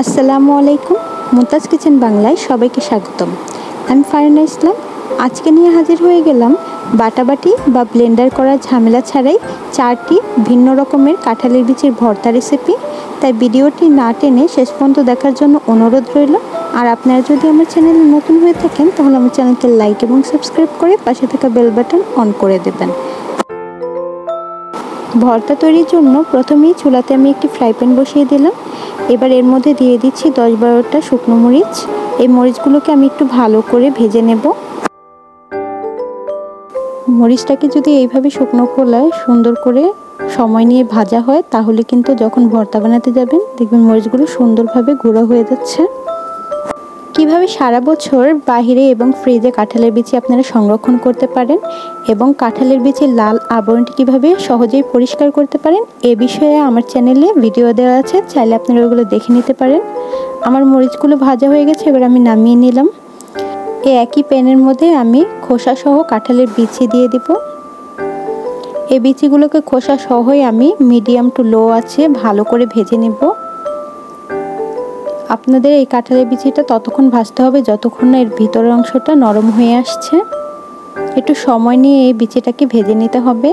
আসসালামু আলাইকুম। মুমতাজ কিচেন বাংলায় সবাইকে স্বাগতম। আমি ফারিনা ইসলাম। আজকে নিয়ে হাজির হয়ে গেলাম বাটাবাটি বা ব্লেন্ডার করার ঝামেলা ছাড়াই 4টি ভিন্ন রকমের কাঁঠালের বিচির ভর্তা রেসিপি। তাই ভিডিওটি না টেনে শেষ পর্যন্ত দেখার জন্য অনুরোধ রইল। আর আপনারা যদি আমার চ্যানেলে নতুন হয়ে থাকেন তাহলে আমার চ্যানেলকে লাইক এবং সাবস্ক্রাইব করে পাশে থাকা বেল বাটন অন করে দেবেন। ভর্তা তৈরির জন্য প্রথমেই চুলাতে আমি একটি ফ্রাই প্যান বসিয়ে দিলাম। এবার এর মধ্যে দিয়ে দিচ্ছি 10-12টা শুকনো মরিচ। এই মরিচগুলোকে আমি একটু ভালো করে ভেজে নেব। মরিচটাকে যদি এইভাবে শুকনো খোলায় সুন্দর করে সময় নিয়ে ভাজা হয় তাহলে কিন্তু যখন ভর্তা বানাতে যাবেন দেখবেন মরিচগুলো সুন্দরভাবে গুঁড়ো হয়ে যাচ্ছে। কিভাবে সারা বছর বাহিরে এবং ফ্রিজে কাঁঠালের বিচি আপনারা সংরক্ষণ করতে পারেন এবং কাঁঠালের বিচির লাল আবরণটি কিভাবে সহজেই পরিষ্কার করতে পারেন এ বিষয়ে আমার চ্যানেলে ভিডিও দেওয়া আছে, চাইলে আপনারা ওগুলো দেখে নিতে পারেন। আমার মরিচগুলো ভাজা হয়ে গেছে, এবার আমি নামিয়ে নিলাম। এই একই প্যানের মধ্যে আমি খোসা সহ কাঁঠালের বিচি দিয়ে দিব। এই বিচিগুলোকে খোসা সহই আমি মিডিয়াম টু লো আছে ভালো করে ভেজে নেব। আপনাদের এই কাঁঠালের বিচিটা ততক্ষণ ভাজতে হবে যতক্ষণ না এর ভিতরের অংশটা নরম হয়ে আসছে। একটু সময় নিয়ে এই বিচিটাকে ভেজে নিতে হবে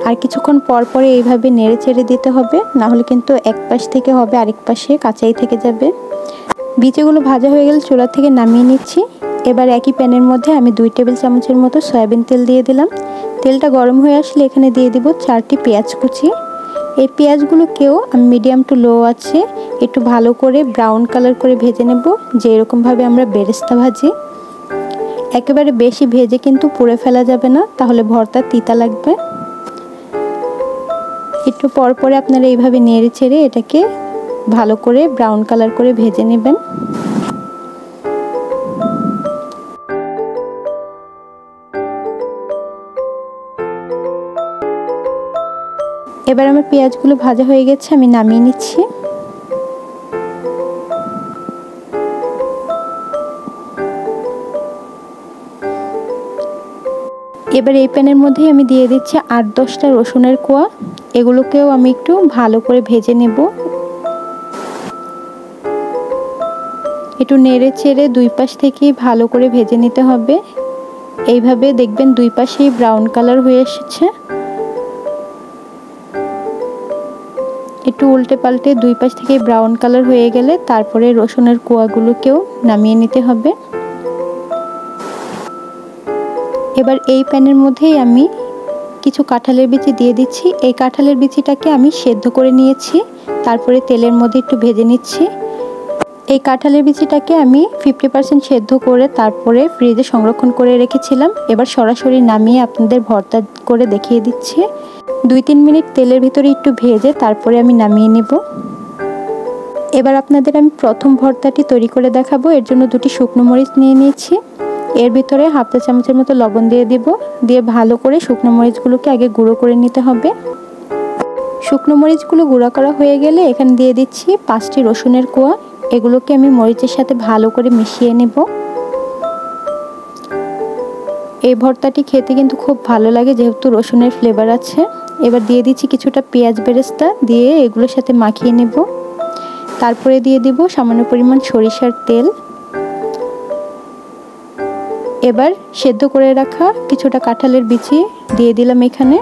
আর কিছুক্ষণ পর পরে এইভাবে নেড়ে চেড়ে দিতে হবে, না হলে কিন্তু এক পাশ থেকে হবে আরেক পাশে কাঁচাই থেকে যাবে। বিচিগুলো ভাজা হয়ে গেলে চুলা থেকে নামিয়ে নিচ্ছি। এবার একই প্যানের মধ্যে আমি 2 টেবিল চামচের মতো সয়াবিন তেল দিয়ে দিলাম। তেলটা গরম হয়ে আসলে এখানে দিয়ে দিব 4টি পেঁয়াজ কুচি। এই পেঁয়াজগুলোকেও আমি মিডিয়াম টু লো আছে একটু ভালো করে ব্রাউন কালার করে ভেজে নেব, যে এরকমভাবে আমরা বেরেস্তা ভাজি। একেবারে বেশি ভেজে কিন্তু পুড়ে ফেলা যাবে না, তাহলে ভর্তা তিতা লাগবে। একটু পর পরে আপনারা এইভাবে নেড়ে চেড়ে এটাকে ভালো করে ব্রাউন কালার করে ভেজে নেবেন। এবার আমার পেঁয়াজগুলো ভাজা হয়ে গেছে, আমি নামিয়ে নিচ্ছি। এবার এই প্যানের মধ্যেই আমি দিয়ে দিচ্ছি 8-10টা রসুনের কোয়া। এগুলোকেও আমি একটু ভালো করে ভেজে নেব। একটু নেড়ে চেড়ে 2 পাশ থেকেই ভালো করে ভেজে নিতে হবে। এইভাবে দেখবেন 2 পাশেই ব্রাউন কালার হয়ে এসেছে। একটু উল্টে পাল্টে 2 পাশ থেকে ব্রাউন কালার হয়ে গেলে তারপরে রসুনের কোয়াগুলোকেও নামিয়ে নিতে হবে। এবার এই প্যানের মধ্যেই আমি কিছু কাঁঠালের বিচি দিয়ে দিচ্ছি। এই কাঁঠালের বিচিটাকে আমি সেদ্ধ করে নিয়েছি, তারপরে তেলের মধ্যে একটু ভেজে নিচ্ছি। এই কাঁঠালের বিচিটাকে আমি 50% সেদ্ধ করে তারপরে ফ্রিজে সংরক্ষণ করে রেখেছিলাম। এবার সরাসরি নামিয়ে আপনাদের ভর্তা করে দেখিয়ে দিচ্ছি। 2-3 মিনিট তেলের ভিতরে একটু ভেজে তারপরে আমি নামিয়ে নেব। এবার আপনাদের আমি প্রথম ভর্তাটি তৈরি করে দেখাবো। এর জন্য 2টি শুকনো মরিচ নিয়ে নিয়েছি। এর ভিতরে হাফ চা চামচের মতো লবণ দিয়ে দিব। দিয়ে ভালো করে শুকনো মরিচগুলোকে আগে গুঁড়ো করে নিতে হবে। শুকনো মরিচগুলো গুঁড়ো করা হয়ে গেলে এখানে দিয়ে দিচ্ছি 5টি রসুনের কোয়া। এগুলোকে আমি মরিচের সাথে ভালো করে মিশিয়ে নেব। এই ভর্তাটি খেতে কিন্তু খুব ভালো লাগে যেহেতু রসুনের ফ্লেভার আছে। এবার দিয়ে দিচ্ছি কিছুটা পেঁয়াজ বেরেস্তা, দিয়ে এগুলোর সাথে মাখিয়ে নেব। তারপরে দিয়ে দিব সামান্য পরিমাণ সরিষার তেল। এবার সেদ্ধ করে রাখা কিছুটা কাঁঠালের বিচি দিয়ে দিলাম এখানে।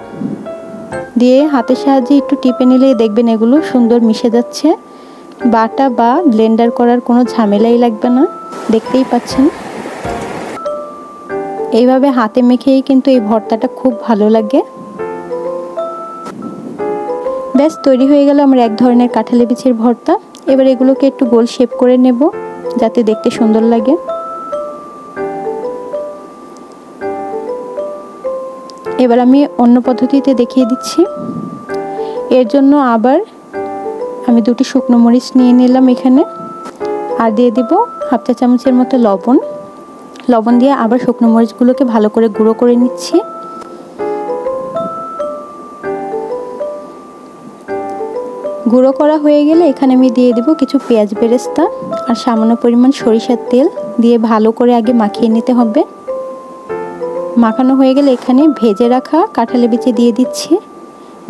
দিয়ে হাতের সাহায্যে একটু টিপে নিলেই দেখবেন এগুলো সুন্দর মিশে যাচ্ছে। বাটা বা ব্লেন্ডার করার কোনো ঝামেলাই লাগবে না, দেখতেই পাচ্ছেন। এইভাবে হাতে মেখেই কিন্তু এই ভর্তাটা খুব ভালো লাগে। ব্যাস তৈরি হয়ে গেল আমার এক ধরনের কাঁঠালের বিচির ভর্তা। এবার এগুলোকে একটু গোল শেপ করে নেব যাতে দেখতে সুন্দর লাগে। এবার আমি অন্য পদ্ধতিতে দেখিয়ে দিচ্ছি। এর জন্য আবার আমি 2টি শুকনো মরিচ নিয়ে নিলাম এখানে, আর দিয়ে দিব হাফ চা চামচের মতো লবণ। লবণ দিয়ে আবার শুকনো মরিচগুলোকে ভালো করে গুঁড়ো করে নিচ্ছি। গুঁড়ো করা হয়ে গেলে এখানে আমি দিয়ে দিব কিছু পেঁয়াজ বেরেস্তা আর সামান্য পরিমাণ সরিষার তেল, দিয়ে ভালো করে আগে মাখিয়ে নিতে হবে। মাখানো হয়ে গেলে এখানে ভেজে রাখা কাঁঠালের বিচি দিয়ে দিচ্ছি,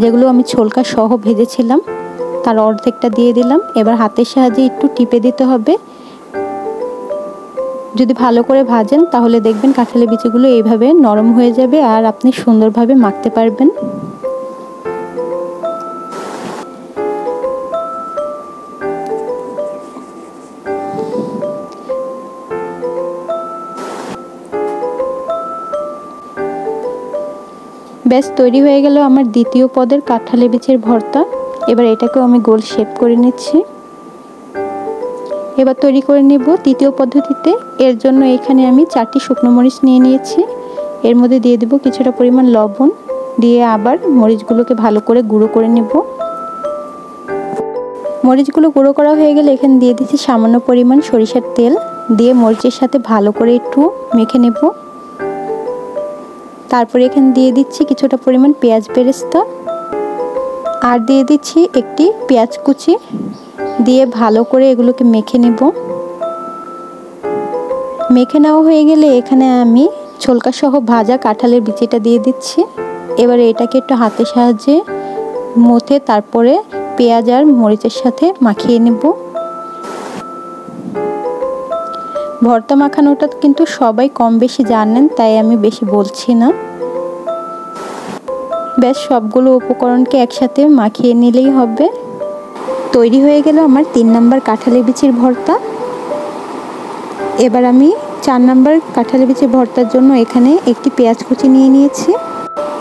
যেগুলো আমি ছোলকা সহ ভেজেছিলাম। তার অর্ধেকটা দিয়ে দিলাম। এবার হাতের সাহায্যে একটু টিপে দিতে হবে। যদি ভালো করে ভাজেন তাহলে দেখবেন কাঁঠালের বিচিগুলো এইভাবে নরম হয়ে যাবে আর আপনি সুন্দরভাবে মাখতে পারবেন। ব্যাস তৈরি হয়ে গেল আমার দ্বিতীয় পদের কাঁঠালের বিচির ভর্তা। এবার এটাকেও আমি গোল শেপ করে নিচ্ছি। এবার তৈরি করে নেব তৃতীয় পদ্ধতিতে। এর জন্য এখানে আমি 4টি শুকনো মরিচ নিয়ে নিয়েছি। এর মধ্যে দিয়ে দেব কিছুটা পরিমাণ লবণ, দিয়ে আবার মরিচগুলোকে ভালো করে গুঁড়ো করে নেব। মরিচগুলো গুঁড়ো করা হয়ে গেলে এখানে দিয়ে দিচ্ছি সামান্য পরিমাণ সরিষার তেল, দিয়ে মরিচের সাথে ভালো করে একটু মেখে নেব। তারপরে এখানে দিয়ে দিচ্ছি কিছুটা পরিমাণ পেঁয়াজ বেরেস্তা, আর দিয়ে দিচ্ছি একটি পেঁয়াজ কুচি, দিয়ে ভালো করে এগুলোকে মেখে নেব। মেখে নেওয়া হয়ে গেলে এখানে আমি ছোলকা সহ ভাজা কাঁঠালের বিচিটা দিয়ে দিচ্ছি। এবারে এটাকে একটু হাতের সাহায্যে মথে তারপরে পেঁয়াজ আর মরিচের সাথে মাখিয়ে নেব। ভর্তা মাখানোটা কিন্তু সবাই কম বেশি জানেন, তাই আমি বেশি বলছি না। ব্যাস সবগুলো উপকরণকে একসাথে মাখিয়ে নিলেই হবে। তৈরি হয়ে গেল আমার 3 নম্বর কাঁঠালের বিচির ভর্তা। এবার আমি 4 নম্বর কাঁঠালের বিচির ভর্তার জন্য এখানে একটি পেঁয়াজ কুচি নিয়ে নিয়েছি,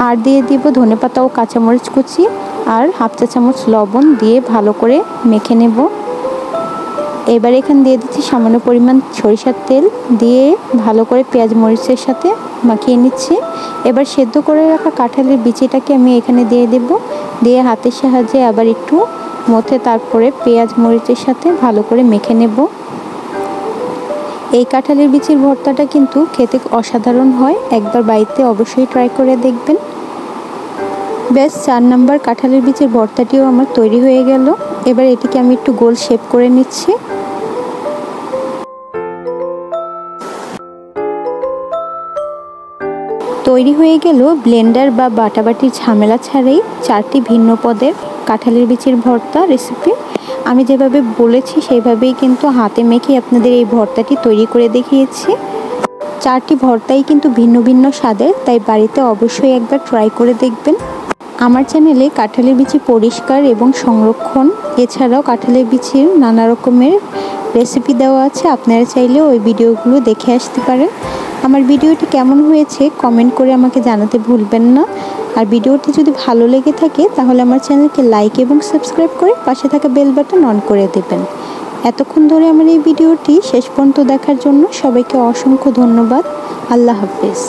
আর দিয়ে দিব ধনেপাতা ও কাঁচামরিচ কুচি, আর হাফ চা চামচ লবণ দিয়ে ভালো করে মেখে নেব। এবার এখানে দিয়ে দিচ্ছি সামান্য পরিমাণ সরিষার তেল, দিয়ে ভালো করে পেঁয়াজ মরিচের সাথে মাখিয়ে নিচ্ছি। এবার সেদ্ধ করে রাখা কাঁঠালের বিচিটাকে আমি এখানে দিয়ে দেব, দিয়ে হাতের সাহায্যে আবার একটু মথে তারপরে পেঁয়াজ মরিচের সাথে ভালো করে মেখে নেব। এই কাঁঠালের বিচির ভর্তাটা কিন্তু খেতে অসাধারণ হয়, একবার বাড়িতে অবশ্যই ট্রাই করে দেখবেন। ব্যাস 4 নম্বর কাঁঠালের বিচির ভর্তাটিও আমার তৈরি হয়ে গেল। এবার এটিকে আমি একটু গোল শেপ করে নিচ্ছি। তৈরি হয়ে গেল ব্লেন্ডার বা বাটাবাটির ঝামেলা ছাড়াই 4টি ভিন্ন পদের কাঁঠালের বিচির ভর্তা রেসিপি। আমি যেভাবে বলেছি সেইভাবেই কিন্তু হাতে মেখে আপনাদের এই ভর্তাটি তৈরি করে দেখিয়েছি। 4টি ভর্তাই কিন্তু ভিন্ন ভিন্ন স্বাদের, তাই বাড়িতে অবশ্যই একবার ট্রাই করে দেখবেন। আমার চ্যানেলে কাঁঠালের বিচি পরিষ্কার এবং সংরক্ষণ এছাড়াও কাঁঠালের বিচির নানা রকমের রেসিপি দেওয়া আছে, আপনারা চাইলে ওই ভিডিওগুলো দেখে আসতে পারেন। আমার ভিডিওটি কেমন হয়েছে কমেন্ট করে আমাকে জানাতে ভুলবেন না। আর ভিডিওটি যদি ভালো লেগে থাকে তাহলে আমার চ্যানেলকে লাইক এবং সাবস্ক্রাইব করে পাশে থাকা বেল বাটন অন করে দেবেন। এতক্ষণ ধরে আমার এই ভিডিওটি শেষ পর্যন্ত দেখার জন্য সবাইকে অসংখ্য ধন্যবাদ। আল্লাহ হাফেজ।